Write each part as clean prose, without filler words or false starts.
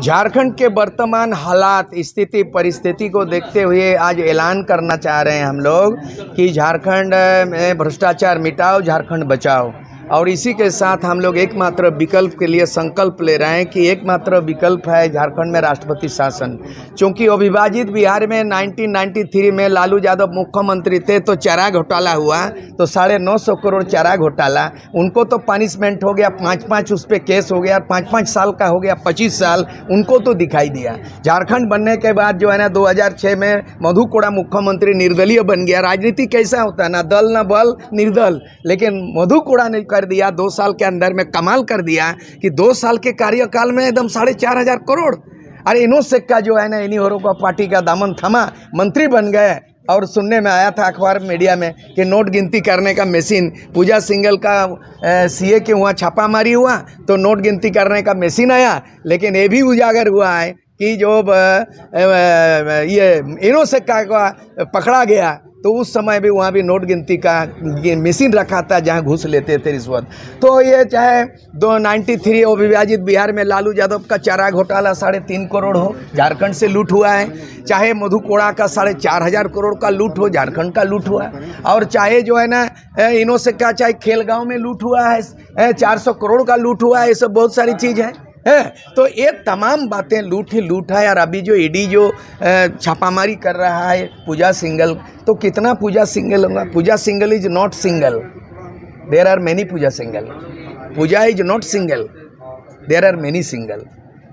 झारखंड के वर्तमान हालात, स्थिति, परिस्थिति को देखते हुए आज ऐलान करना चाह रहे हैं हम लोग कि झारखंड में भ्रष्टाचार मिटाओ, झारखंड बचाओ। और इसी के साथ हम लोग एकमात्र विकल्प के लिए संकल्प ले रहे हैं कि एकमात्र विकल्प है झारखंड में राष्ट्रपति शासन। क्योंकि अविभाजित बिहार में 1993 में लालू यादव मुख्यमंत्री थे तो चारा घोटाला हुआ, तो 950 करोड़ चारा घोटाला, उनको तो पनिशमेंट हो गया, 5-5 उस पर केस हो गया, 5-5 साल का हो गया, 25 साल उनको तो दिखाई दिया। झारखंड बनने के बाद जो है ना 2006 में मधु कोड़ा मुख्यमंत्री निर्दलीय बन गया। राजनीति कैसा होता है, ना दल ना बल, निर्दल। लेकिन मधु कोड़ा ने कर दिया 2 साल के अंदर में, कमाल कर दिया कि 2 साल के कार्यकाल में एकदम 4,500 करोड़। अरे इनो सिक्का जो है ना, इन्हीं होरों का पार्टी का दामन थमा, मंत्री बन गए। और सुनने में आया था अखबार मीडिया में कि नोट गिनती करने का मशीन, पूजा सिंघल का सीए के वहाँ छापामारी हुआ तो नोट गिनती करने का मशीन आया। लेकिन ये भी उजागर हुआ है कि जो ये इनो सिक्का का पकड़ा गया तो उस समय भी वहाँ भी नोट गिनती का मशीन रखा था जहाँ घूस लेते थे रिश्वत। तो ये चाहे 93 अविभाजित बिहार में लालू यादव का चारा घोटाला 3.5 करोड़ हो, झारखंड से लूट हुआ है। चाहे मधु कोड़ा का 4,500 करोड़ का लूट हो, झारखंड का लूट हुआ है। और चाहे जो है ना इनो से का चाहे खेलगांव में लूट हुआ है, 400 करोड़ का लूट हुआ है। ये सब बहुत सारी चीज़ है। तो ये तमाम बातें लूट ही लूट है। और अभी जो ईडी जो छापामारी कर रहा है पूजा सिंघल, तो कितना पूजा सिंघल होगा? Pooja Singhal is not single, there are many Pooja Singhal. Pooja is not single, there are many single.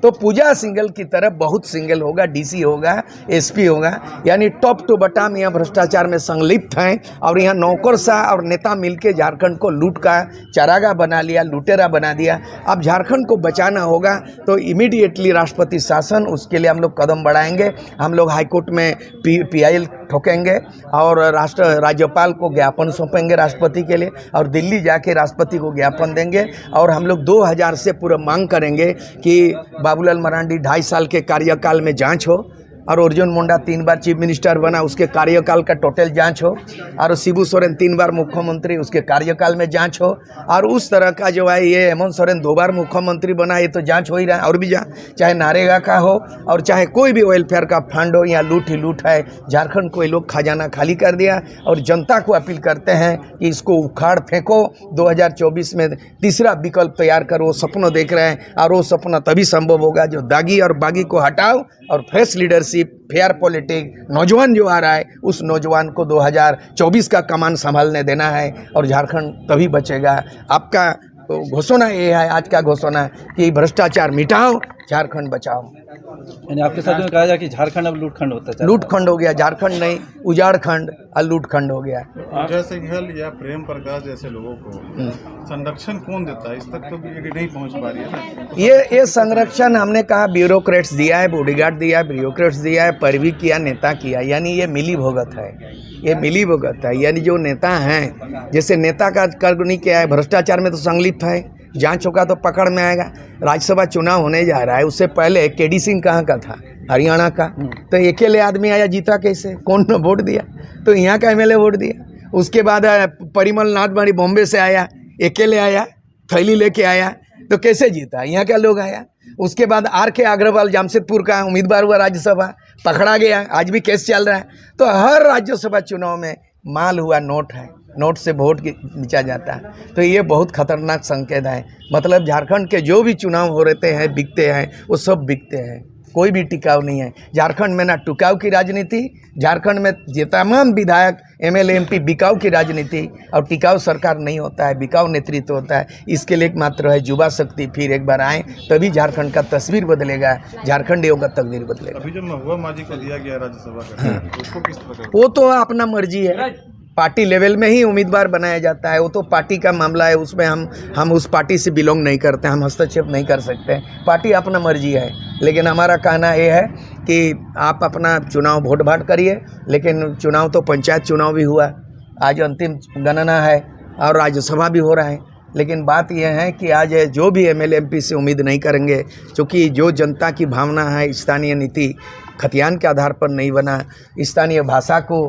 तो पूजा सिंघल की तरफ बहुत सिंगल होगा, डीसी होगा, एसपी होगा, यानी टॉप टू बॉटम यहाँ भ्रष्टाचार में संलिप्त हैं। और यहाँ नौकरशाह और नेता मिलके झारखंड को लूट का चरागा बना लिया, लुटेरा बना दिया। अब झारखंड को बचाना होगा तो इमीडिएटली राष्ट्रपति शासन, उसके लिए हम लोग कदम बढ़ाएंगे। हम लोग हाईकोर्ट में PIL ठोकेंगे और राज्यपाल को ज्ञापन सौंपेंगे राष्ट्रपति के लिए, और दिल्ली जाके राष्ट्रपति को ज्ञापन देंगे। और हम लोग 2000 से पूरा मांग करेंगे कि बाबूलाल मरांडी 2.5 साल के कार्यकाल में जांच हो, और अर्जुन मुंडा 3 बार चीफ मिनिस्टर बना, उसके कार्यकाल का टोटल जांच हो, और शिबू सोरेन 3 बार मुख्यमंत्री, उसके कार्यकाल में जांच हो। और उस तरह का जो है ये हेमंत सोरेन 2 बार मुख्यमंत्री बना, ये तो जांच हो ही रहा है। और भी चाहे नारेगा का हो और चाहे कोई भी वेलफेयर का फंड हो, यहाँ लूट ही लूट है। झारखंड को ये लोग खजाना खाली कर दिया। और जनता को अपील करते हैं कि इसको उखाड़ फेंको, 2024 में तीसरा विकल्प तैयार करो। वो सपना देख रहे हैं, और वो सपना तभी संभव होगा जो दागी और बागी को हटाओ और फ्रेश लीडरशिप, फेयर पॉलिटिक्स, नौजवान जो आ रहा है उस नौजवान को 2024 का कमान संभालने देना है, और झारखंड तभी बचेगा। आपका तो घोषणा ये है, आज का घोषणा कि भ्रष्टाचार मिटाओ, झारखंड बचाओ। यानी आपके साथ में कहा जाए कि झारखंड अब लूटखंड होता है। लूटखंड हो गया, झारखंड नहीं उजाड़खंड और लूटखंड हो गया। पूजा सिंघल या प्रेम प्रकाश जैसे लोगों को संरक्षण कौन देता है? इस तक तो नहीं पहुंच पा रही है ना। ये संरक्षण हमने कहा ब्यूरोक्रेट्स दिया है, बॉडीगार्ड दिया है, ब्यूरोक्रेट्स दिया है, पैरवी किया, नेता किया। यानी ये मिली भगत है, ये मिली भगत है। यानी जो नेता हैं, जैसे नेता का कर्म नहीं किया है, भ्रष्टाचार में तो संलिप्त है, जांच होगा तो पकड़ में आएगा। राज्यसभा चुनाव होने जा रहा है, उससे पहले KD सिंह कहाँ का था? हरियाणा का। तो अकेले आदमी आया, जीता कैसे? कौन ने वोट दिया? तो यहाँ का MLA वोट दिया। उसके बाद परिमल नाथ बड़ी बॉम्बे से आया, अकेले आया, थैली लेके आया, तो कैसे जीता? यहाँ का लोग आया। उसके बाद RK अग्रवाल जमशेदपुर का उम्मीदवार हुआ राज्यसभा, पकड़ा गया, आज भी केस चल रहा है। तो हर राज्यसभा चुनाव में माल हुआ नोट है, नोट से वोट बेचा जाता है। तो ये बहुत खतरनाक संकेत है। मतलब झारखंड के जो भी चुनाव हो रहते हैं, बिकते हैं, वो सब बिकते हैं, कोई भी टिकाऊ नहीं है। झारखंड में ना टिकाऊ की राजनीति, झारखंड में ये तमाम विधायक MLA MP बिकाऊ की राजनीति, और टिकाऊ सरकार नहीं होता है, बिकाऊ नेतृत्व होता है। इसके लिए एकमात्र है युवा शक्ति फिर एक बार आए, तभी झारखंड का तस्वीर बदलेगा, झारखंडियों का तकदीर बदलेगा। अभी जो महुआ माझी को दिया गया राज्यसभा का, उसको किस प्रकार? वो तो अपना मर्जी है, पार्टी लेवल में ही उम्मीदवार बनाया जाता है। वो तो पार्टी का मामला है, उसमें हम उस पार्टी से बिलोंग नहीं करते, हम हस्तक्षेप नहीं कर सकते। पार्टी अपना मर्जी है। लेकिन हमारा कहना ये है कि आप अपना चुनाव वोट भाट करिए। लेकिन चुनाव तो पंचायत चुनाव भी हुआ, आज अंतिम गणना है, और राज्यसभा भी हो रहा है। लेकिन बात यह है कि आज जो भी MLA MP से उम्मीद नहीं करेंगे, क्योंकि जो जनता की भावना है, स्थानीय नीति खतियान के आधार पर नहीं बना, स्थानीय भाषा को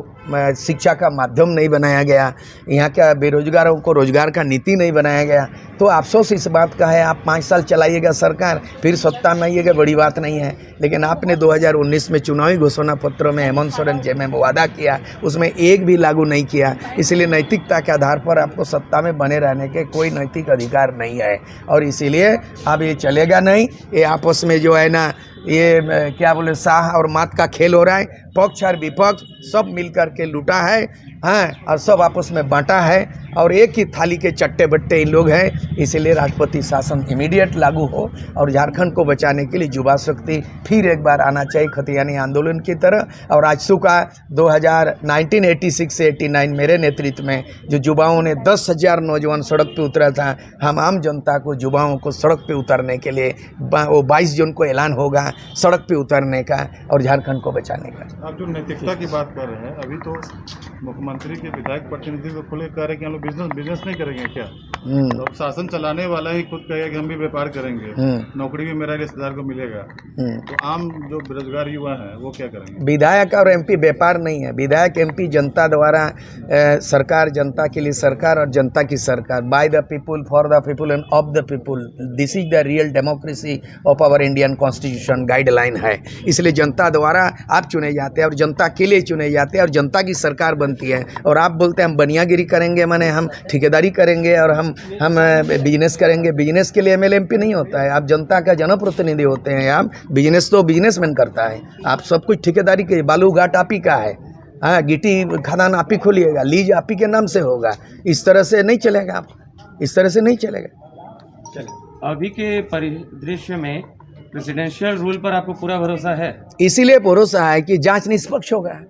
शिक्षा का माध्यम नहीं बनाया गया, यहाँ के बेरोजगारों को रोजगार का नीति नहीं बनाया गया। तो अफसोस इस बात का है, आप 5 साल चलाइएगा सरकार, फिर सत्ता में आइएगा, बड़ी बात नहीं है। लेकिन आपने 2019 में चुनावी घोषणा पत्रों में हेमंत सोरेन जी में वादा किया, उसमें एक भी लागू नहीं किया। इसलिए नैतिकता के आधार पर आपको सत्ता में बने रहने के कोई नैतिक अधिकार नहीं है, और इसीलिए अब ये चलेगा नहीं। ये आपस में जो है ना, ये क्या बोले, शाह और मात का खेल हो रहा है। पक्ष और विपक्ष सब मिलकर के लूटा है, हाँ, और सब आपस में बांटा है, और एक ही थाली के चट्टे बट्टे इन लोग हैं। इसलिए राष्ट्रपति शासन इमीडिएट लागू हो और झारखंड को बचाने के लिए युवा शक्ति फिर एक बार आना चाहिए खतियानी आंदोलन की तरह। और आजसू का 1986 से 89 मेरे नेतृत्व में जो युवाओं ने 10,000 नौजवान सड़क पे उतरा था, हम आम जनता को, युवाओं को सड़क पे उतरने के लिए वो 22 जून को ऐलान होगा सड़क पे उतरने का और झारखंड को बचाने का। आप जो नैतिकता की बात कर रहे हैं, अभी तो मुख्यमंत्री के विधायक प्रतिनिधि तो खुले कह रहे हैं कि हम लोग बिजनेस नहीं करेंगे क्या? तो अब शासन चलाने वाला ही खुद कहेगा कि हम भी व्यापार करेंगे, नौकरी भी मेरा रिश्तेदार को मिलेगा, तो आम जो बेरोजगार युवा हैं वो क्या करेंगे? विधायक और एमपी व्यापार नहीं है। विधायक एमपी जनता द्वारा सरकार, जनता के लिए सरकार और जनता की सरकार, by the people, for the people and of the people. This is the real democracy of our Indian constitution guideline है। इसलिए जनता द्वारा आप चुने जाते हैं और जनता के लिए चुने जाते हैं और जनता की सरकार बनती है। और आप बोलते हैं हम बनियागिरी करेंगे, माने हम ठेकेदारी करेंगे और हम बिजनेस करेंगे। बिजनेस के लिए एमएलए एमपी नहीं होता है, आप जनता का जनप्रतिनिधि होते हैं। आप बिजनेस तो बिजनेसमैन करता है, आप सब कुछ ठेकेदारी के, बालू घाट आप ही का है, हाँ, गिट्टी खदान आप ही खोलिएगा, लीज आप ही के नाम से होगा। इस तरह से नहीं चलेगा, आप इस तरह से नहीं चलेगा। अभी के परिदृश्य में प्रेसिडेंशियल रूल पर आपको पूरा भरोसा है? इसीलिए भरोसा है कि जांच निष्पक्ष होगा।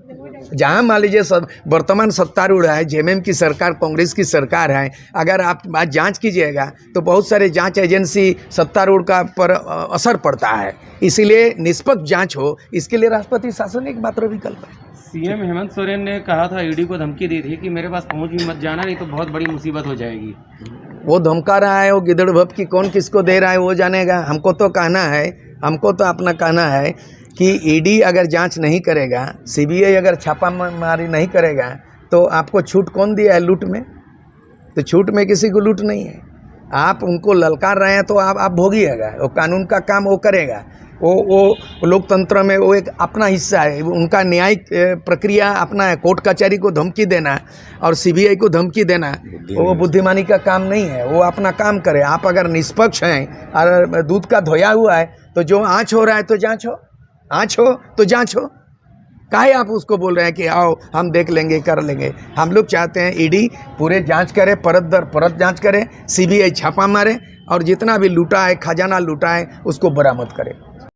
जहां मान लीजिए सब वर्तमान सत्तारूढ़ है, जेएमएम की सरकार, कांग्रेस की सरकार है, अगर आप बात जांच कीजिएगा तो बहुत सारे जांच एजेंसी सत्तारूढ़ का पर असर पड़ता है। इसीलिए निष्पक्ष जांच हो, इसके लिए राष्ट्रपति शासन एक मात्र विकल्प है। सीएम हेमंत सोरेन ने कहा था, ईडी को धमकी दी थी कि मेरे पास पहुंच भी मत जाना, नहीं तो बहुत बड़ी मुसीबत हो जाएगी। वो धमका रहा है, वो गिदड़ भप की कौन किसको दे रहा है वो जानेगा। हमको तो कहना है, हमको तो अपना कहना है कि ईडी अगर जांच नहीं करेगा, सीबीआई अगर छापामारी नहीं करेगा, तो आपको छूट कौन दिया है लूट में? तो छूट में किसी को लूट नहीं है। आप उनको ललकार रहे हैं तो आप भोगिएगा, वो कानून का काम वो करेगा। वो लोकतंत्र में वो एक अपना हिस्सा है, उनका न्यायिक प्रक्रिया अपना है। कोर्ट कचहरी को धमकी देना और सीबीआई को धमकी देना वो बुद्धिमानी का काम नहीं है, वो अपना काम करे। आप अगर निष्पक्ष हैं और दूध का धोया हुआ है तो जो आँच हो रहा है तो जांच हो, आँच हो तो जांच हो। काहे आप उसको बोल रहे हैं कि आओ हम देख लेंगे, कर लेंगे? हम लोग चाहते हैं ईडी पूरे जांच करे, परत दर परत जांच करे, सीबीआई छापा मारे और जितना भी लूटा है, खजाना लूटा है, उसको बरामद करे।